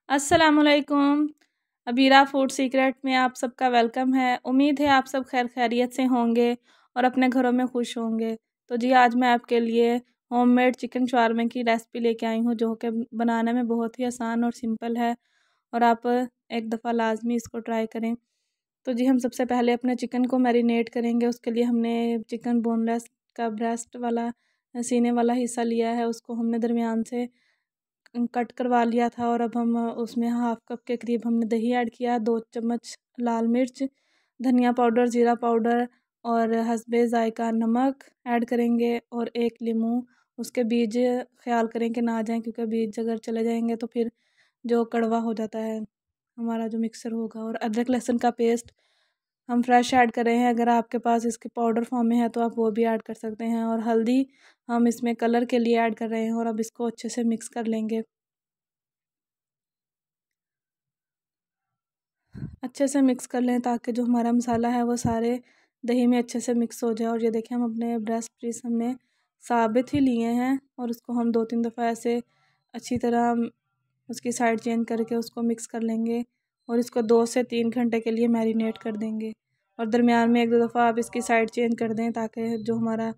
अस्सलामुअलैकुम। Abira food secret में आप सबका वेलकम है। उम्मीद है आप सब खैर खैरियत से होंगे और अपने घरों में खुश होंगे। तो जी आज मैं आपके लिए होममेड चिकन शावरमा की रेसिपी लेके आई हूँ, जो कि बनाने में बहुत ही आसान और सिंपल है और आप एक दफ़ा लाजमी इसको ट्राई करें। तो जी हम सबसे पहले अपने चिकन को मैरिनेट करेंगे। उसके लिए हमने चिकन बोनलेस का ब्रेस्ट वाला सीने वाला हिस्सा लिया है, उसको हमने दरमियान से कट करवा लिया था और अब हम उसमें हाफ़ कप के करीब हमने दही ऐड किया, 2 चम्मच लाल मिर्च, धनिया पाउडर, ज़ीरा पाउडर और हस्बे ज़ायक़ा नमक ऐड करेंगे और 1 लीमू। उसके बीज ख़्याल करें कि ना आ जाएँ, क्योंकि बीज अगर चले जाएंगे तो फिर जो कड़वा हो जाता है हमारा जो मिक्सर होगा। और अदरक लहसुन का पेस्ट हम फ्रेश ऐड कर रहे हैं, अगर आपके पास इसके पाउडर फॉर्म में है तो आप वो भी ऐड कर सकते हैं। और हल्दी हम इसमें कलर के लिए ऐड कर रहे हैं और अब इसको अच्छे से मिक्स कर लेंगे। अच्छे से मिक्स कर लें ताकि जो हमारा मसाला है वो सारे दही में अच्छे से मिक्स हो जाए। और ये देखिए हम अपने ब्रेस्ट पीस हमने साबित ही लिए हैं और उसको हम 2-3 दफ़ा ऐसे अच्छी तरह उसकी साइड चेंज करके उसको मिक्स कर लेंगे और इसको 2 से 3 घंटे के लिए मैरिनेट कर देंगे। और दरमियान में 1-2 दफ़ा आप इसकी साइड चेंज कर दें ताकि जो हमारा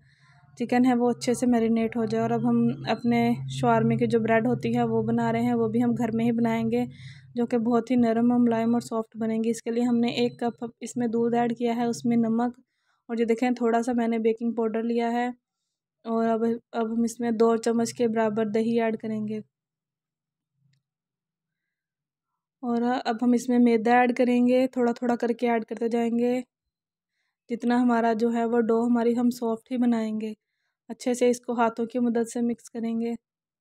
चिकन है वो अच्छे से मैरिनेट हो जाए। और अब हम अपने शवारमे की जो ब्रेड होती है वो बना रहे हैं, वो भी हम घर में ही बनाएंगे, जो कि बहुत ही नरम और मुलायम और सॉफ्ट बनेंगी। इसके लिए हमने 1 कप इसमें दूध ऐड किया है, उसमें नमक और ये देखें थोड़ा सा मैंने बेकिंग पाउडर लिया है। और अब हम इसमें 2 चम्मच के बराबर दही ऐड करेंगे और अब हम इसमें मैदा ऐड करेंगे, थोड़ा थोड़ा करके ऐड करते जाएंगे। जितना हमारा जो है वो डो हमारी हम सॉफ्ट ही बनाएंगे। अच्छे से इसको हाथों की मदद से मिक्स करेंगे,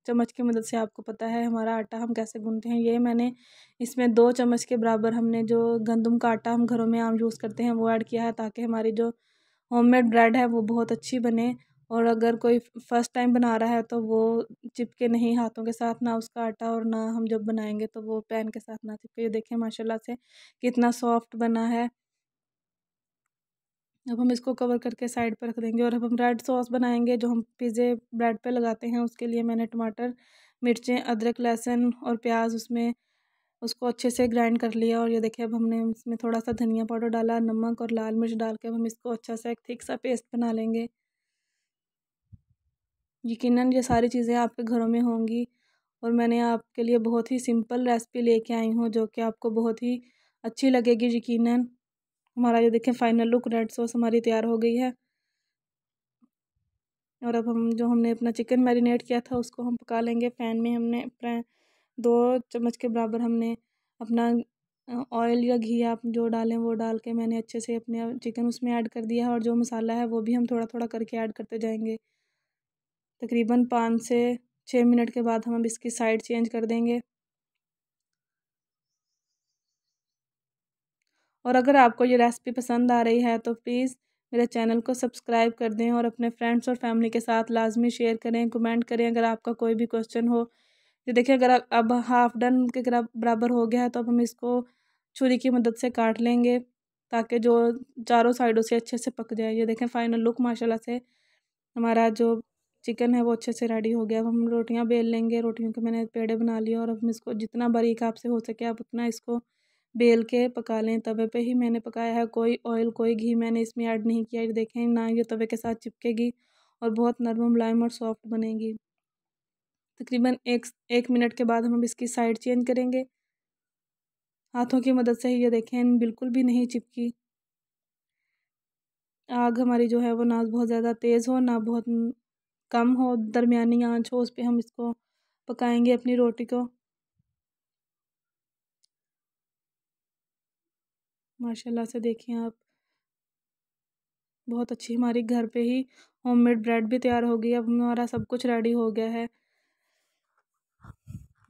चम्मच की मदद से। आपको पता है हमारा आटा हम कैसे गूंथते हैं। ये मैंने इसमें 2 चम्मच के बराबर हमने जो गंदम का आटा हम घरों में आम यूज़ करते हैं वो ऐड किया है, ताकि हमारी जो होममेड ब्रेड है वो बहुत अच्छी बने। और अगर कोई फर्स्ट टाइम बना रहा है तो वो चिपके नहीं हाथों के साथ, ना उसका आटा, और ना हम जब बनाएंगे तो वो पैन के साथ ना चिपके। ये देखें माशाल्लाह से कितना सॉफ्ट बना है। अब हम इसको कवर करके साइड पर रख देंगे और अब हम रेड सॉस बनाएंगे, जो हम पिज़्ज़े ब्रेड पे लगाते हैं। उसके लिए मैंने टमाटर, मिर्चें, अदरक, लहसुन और प्याज उसमें उसको अच्छे से ग्राइंड कर लिया। और ये देखिए अब हमने इसमें थोड़ा सा धनिया पाउडर डाला, नमक और लाल मिर्च डाल के अब हम इसको अच्छा सा एक थिक सा पेस्ट बना लेंगे। यकीनन ये सारी चीज़ें आपके घरों में होंगी और मैंने आपके लिए बहुत ही सिंपल रेसिपी लेके आई हूँ, जो कि आपको बहुत ही अच्छी लगेगी यकीनन। हमारा ये देखें फाइनल लुक, रेड सॉस हमारी तैयार हो गई है। और अब हम जो हमने अपना चिकन मैरिनेट किया था उसको हम पका लेंगे। पैन में हमने 2 चम्मच के बराबर हमने अपना ऑयल या घी आप जो डालें वो डाल के मैंने अच्छे से अपने चिकन उसमें ऐड कर दिया है। और जो मसाला है वो भी हम थोड़ा थोड़ा करके ऐड करते जाएंगे। तकरीबन 5 से 6 मिनट के बाद हम अब इसकी साइड चेंज कर देंगे। और अगर आपको ये रेसिपी पसंद आ रही है तो प्लीज़ मेरे चैनल को सब्सक्राइब कर दें और अपने फ्रेंड्स और फैमिली के साथ लाजमी शेयर करें, कमेंट करें अगर आपका कोई भी क्वेश्चन हो। ये देखिए अगर अब हाफ़ डन के बराबर हो गया है तो अब हम इसको छुरी की मदद से काट लेंगे, ताकि जो चारों साइडों से अच्छे से पक जाए। ये देखें फाइनल लुक माशाल्लाह से हमारा जो चिकन है वो अच्छे से रेडी हो गया। अब हम रोटियां बेल लेंगे, रोटियों के मैंने पेड़े बना लिए और अब हम इसको जितना बारीक आपसे हो सके आप उतना इसको बेल के पका लें। तवे पे ही मैंने पकाया है, कोई ऑयल कोई घी मैंने इसमें ऐड नहीं किया। ये देखें ना ये तवे के साथ चिपकेगी और बहुत नरम मुलायम और सॉफ्ट बनेगी। तकरीबन एक मिनट के बाद हम इसकी साइड चेंज करेंगे हाथों की मदद से ही। ये देखें बिल्कुल भी नहीं चिपकी। आग हमारी जो है वो ना बहुत ज़्यादा तेज़ हो ना बहुत कम हो, दरमियानी आंच हो, उस पे हम इसको पकाएंगे अपनी रोटी को। माशाल्लाह से देखिए आप, बहुत अच्छी हमारी घर पे ही होममेड ब्रेड भी तैयार हो गई। अब हमारा सब कुछ रेडी हो गया है।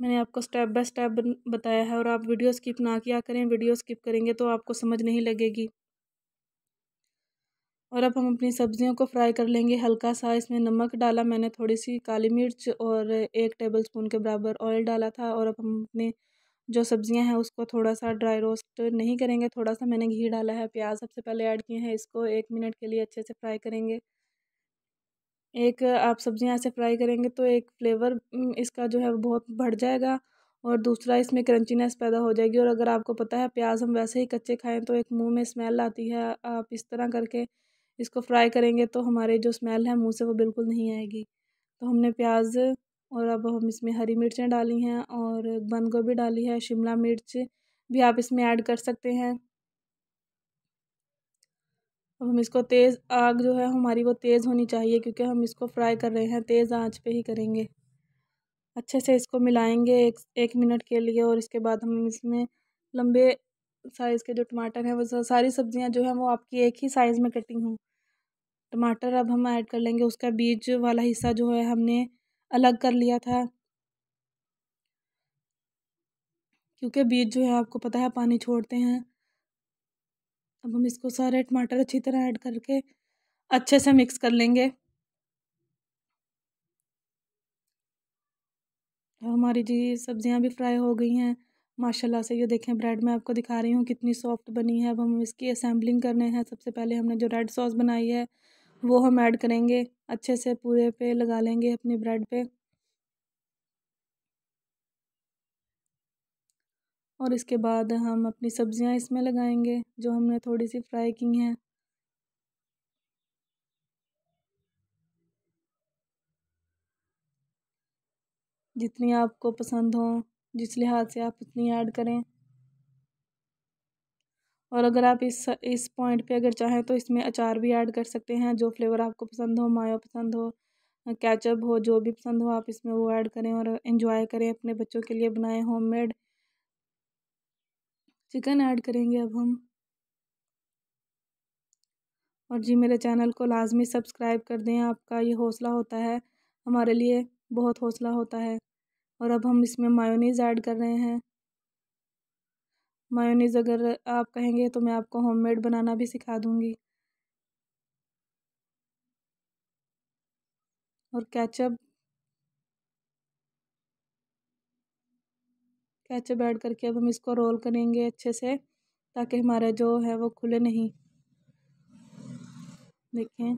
मैंने आपको स्टेप बाय स्टेप बताया है और आप वीडियो स्किप ना किया करें, वीडियो स्किप करेंगे तो आपको समझ नहीं लगेगी। और अब हम अपनी सब्जियों को फ्राई कर लेंगे हल्का सा। इसमें नमक डाला मैंने, थोड़ी सी काली मिर्च और 1 टेबलस्पून के बराबर ऑयल डाला था। और अब हम अपने जो सब्जियां हैं उसको थोड़ा सा ड्राई रोस्ट नहीं करेंगे, थोड़ा सा मैंने घी डाला है। प्याज सबसे पहले ऐड किए हैं, इसको 1 मिनट के लिए अच्छे से फ्राई करेंगे। एक आप सब्जियां ऐसे फ्राई करेंगे तो एक फ्लेवर इसका जो है वो बहुत बढ़ जाएगा और दूसरा इसमें क्रंचीनेस पैदा हो जाएगी। और अगर आपको पता है प्याज हम वैसे ही कच्चे खाएं तो एक मुंह में स्मेल आती है, आप इस तरह करके इसको फ्राई करेंगे तो हमारे जो स्मेल है मुंह से वो बिल्कुल नहीं आएगी। तो हमने प्याज और अब हम इसमें हरी मिर्चें डाली हैं और बंद गोभी डाली है, शिमला मिर्च भी आप इसमें ऐड कर सकते हैं। अब हम इसको तेज़ आग जो है हमारी वो तेज़ होनी चाहिए, क्योंकि हम इसको फ्राई कर रहे हैं, तेज़ आंच पे ही करेंगे। अच्छे से इसको मिलाएंगे एक मिनट के लिए। और इसके बाद हम इसमें लंबे साइज़ के जो टमाटर हैं, वो सारी सब्जियां जो हैं वो आपकी एक ही साइज़ में कटी हूँ। टमाटर अब हम ऐड कर लेंगे, उसका बीज वाला हिस्सा जो है हमने अलग कर लिया था, क्योंकि बीज जो है आपको पता है पानी छोड़ते हैं। अब हम इसको सारे टमाटर अच्छी तरह ऐड करके अच्छे से मिक्स कर लेंगे। हमारी जी सब्जियां भी फ्राई हो गई हैं माशाल्लाह से। ये देखें ब्रेड मैं आपको दिखा रही हूँ कितनी सॉफ्ट बनी है। अब हम इसकी असेंबलिंग करने हैं। सबसे पहले हमने जो रेड सॉस बनाई है वो हम ऐड करेंगे, अच्छे से पूरे पे लगा लेंगे अपनी ब्रेड पे। और इसके बाद हम अपनी सब्जियां इसमें लगाएंगे जो हमने थोड़ी सी फ्राई की हैं। जितनी आपको पसंद हो, जिस लिहाज से आप उतनी ऐड करें। और अगर आप इस पॉइंट पे अगर चाहें तो इसमें अचार भी ऐड कर सकते हैं, जो फ्लेवर आपको पसंद हो, मायो पसंद हो, केचप हो, जो भी पसंद हो आप इसमें वो ऐड करें और एंजॉय करें। अपने बच्चों के लिए बनाए होममेड चिकन ऐड करेंगे अब हम। और जी मेरे चैनल को लाजमी सब्सक्राइब कर दें, आपका ये हौसला होता है, हमारे लिए बहुत हौसला होता है। और अब हम इसमें मायोनीज़ ऐड कर रहे हैं। मायोनीज़ अगर आप कहेंगे तो मैं आपको होममेड बनाना भी सिखा दूँगी। और केचप ऐड करके अब हम इसको रोल करेंगे अच्छे से, ताकि हमारा जो है वो खुले नहीं। देखें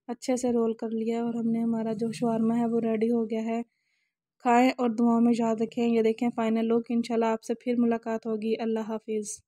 अच्छे से रोल कर लिया और हमने हमारा जो शवारमा है वो रेडी हो गया है। खाएं और दुआओं में याद रखें। ये देखें फाइनल लुक। इंशाल्लाह आपसे फिर मुलाकात होगी। अल्लाह हाफिज़।